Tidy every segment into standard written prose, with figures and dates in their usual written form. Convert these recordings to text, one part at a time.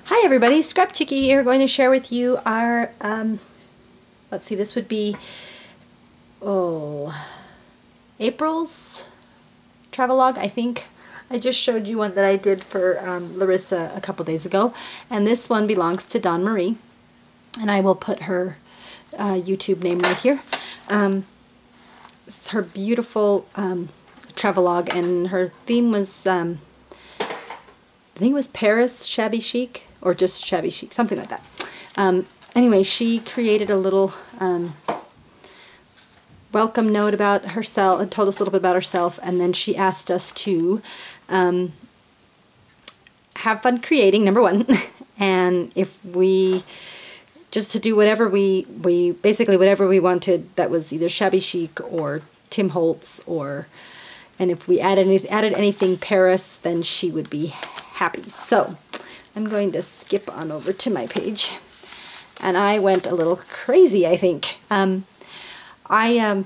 Hi everybody, Scrapchicky here, going to share with you our, let's see, this would be, April's travelogue, I think. I just showed you one that I did for Larissa a couple days ago, and this one belongs to Dawn Marie, and I will put her YouTube name right here. It's her beautiful travelogue, and her theme was, I think it was Paris Shabby Chic, or just Shabby Chic, something like that. Anyway, she created a little welcome note about herself and told us a little bit about herself, and then she asked us to have fun creating, number one, and if we just to do whatever we basically whatever we wanted that was either Shabby Chic or Tim Holtz, or and if we added anything Paris, then she would be happy. So I'm going to skip on over to my page, and I went a little crazy, I think. I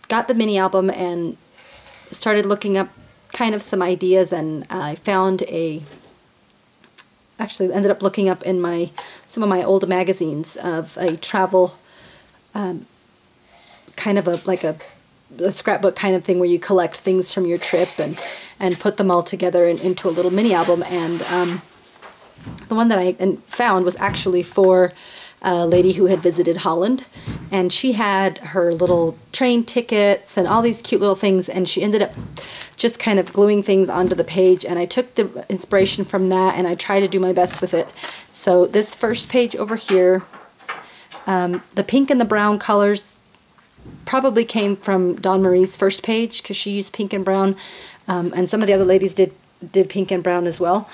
got the mini album and started looking up kind of some ideas, and I found actually ended up looking up in some of my old magazines of a travel kind of like a scrapbook kind of thing where you collect things from your trip and put them all together into a little mini album. And the one that I found was actually for a lady who had visited Holland, and she had her little train tickets and all these cute little things, and she ended up just kind of gluing things onto the page, and I took the inspiration from that and I tried to do my best with it. So this first page over here, the pink and the brown colors probably came from Dawn Marie's first page, because she used pink and brown, and some of the other ladies did pink and brown as well.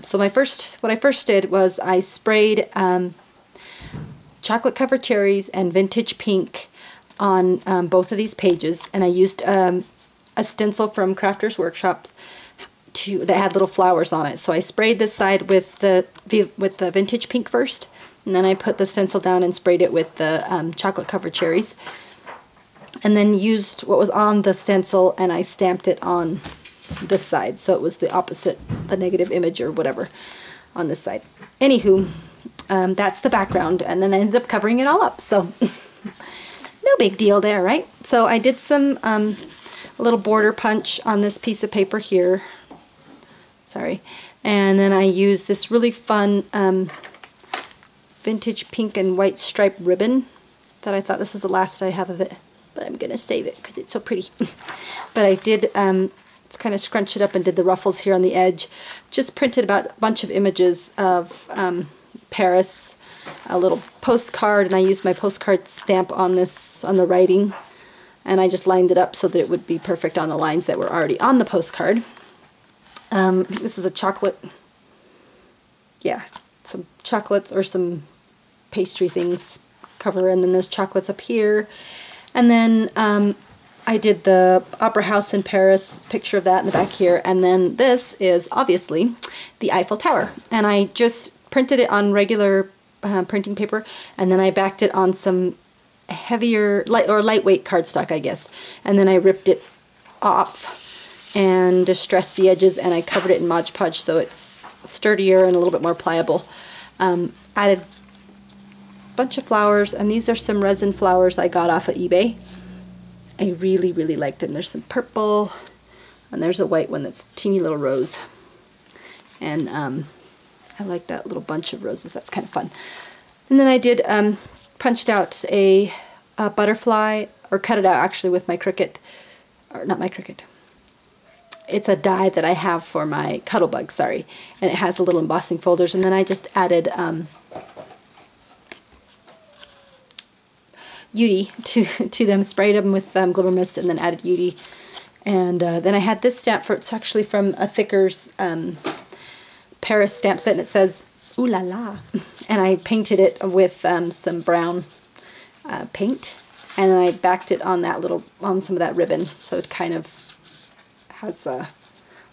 So what I first did was I sprayed chocolate covered cherries and vintage pink on both of these pages, and I used a stencil from Crafters Workshops that had little flowers on it. So I sprayed this side with the vintage pink first, and then I put the stencil down and sprayed it with the chocolate covered cherries, and then used what was on the stencil and I stamped it on this side, so it was the opposite, the negative image or whatever on this side. Anywho, that's the background, and then I ended up covering it all up, so no big deal there, right? So I did some a little border punch on this piece of paper here, sorry, and then I used this really fun vintage pink and white striped ribbon that I thought, this is the last I have of it, but I'm gonna save it because it's so pretty. But I did it's kind of scrunch it up and did the ruffles here on the edge. Just printed about a bunch of images of Paris, a little postcard, and I used my postcard stamp on the writing, and I just lined it up so that it would be perfect on the lines that were already on the postcard. This is a chocolate, yeah, some chocolates or some pastry things cover, and then there's chocolates up here, and then I did the Opera House in Paris, picture of that in the back here, and then this is obviously the Eiffel Tower, and I just printed it on regular printing paper, and then I backed it on some heavier, lightweight cardstock, I guess, and then I ripped it off and distressed the edges, and I covered it in Mod Podge so it's sturdier and a little bit more pliable. Added a bunch of flowers, and these are some resin flowers I got off of eBay. I really, really like them. There's some purple, and there's a white one that's teeny little rose. And I like that little bunch of roses. That's kind of fun. And then I did punched out a butterfly, or cut it out actually with my Cricut, or not my Cricut. It's a die that I have for my Cuttlebug, sorry. And it has the little embossing folders. And then I just added Yudi to them, sprayed them with Glimmer Mist, and then added Yudi. And then I had this stamp it's actually from a Thicker's Paris stamp set, and it says "Ooh la la," and I painted it with some brown paint, and then I backed it on some of that ribbon, so it kind of has a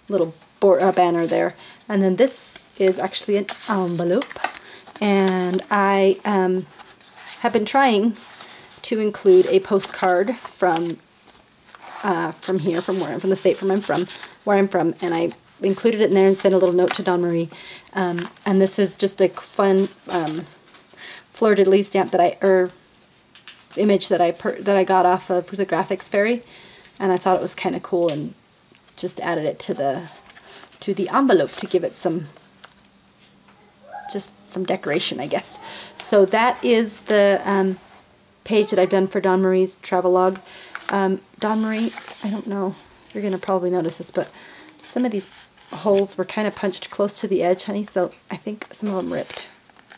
little banner there. And then this is actually an envelope, and I have been trying to include a postcard from here, from the state where I'm from, and I included it in there and sent a little note to Dawn Marie. And this is just a fun fleur-de-lis stamp that image that I got off of the Graphics Fairy, and I thought it was kind of cool, and just added it to the envelope to give it some decoration, I guess. So that is the page that I've done for Dawn Marie's travelogue. Dawn Marie, I don't know, you're going to probably notice this, but some of these holes were kind of punched close to the edge, honey, so I think some of them ripped.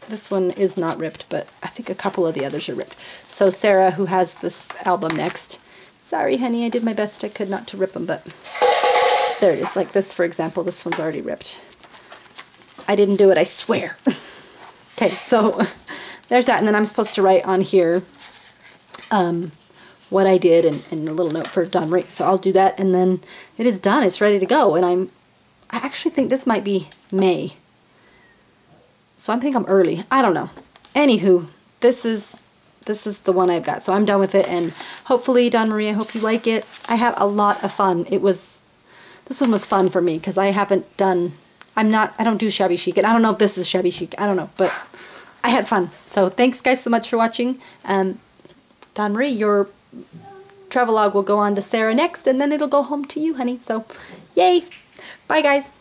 This one is not ripped, but I think a couple of the others are ripped. So Sarah, who has this album next, sorry honey, I did my best I could not to rip them, but there it is. Like this, for example, this one's already ripped. I didn't do it, I swear. Okay, so there's that, and then I'm supposed to write on here what I did and a little note for Dawn Marie. So I'll do that, and then it is done. It's ready to go, and I actually think this might be May. So I think I'm early. I don't know. Anywho, this is the one I've got. So I'm done with it, and hopefully, Dawn Marie, I hope you like it. I had a lot of fun. This one was fun for me because I don't do shabby chic, and I don't know if this is shabby chic. I don't know, but I had fun. So thanks guys so much for watching. Dawn Marie, your travelogue will go on to Sarah next, and then it'll go home to you, honey. So yay. Bye guys.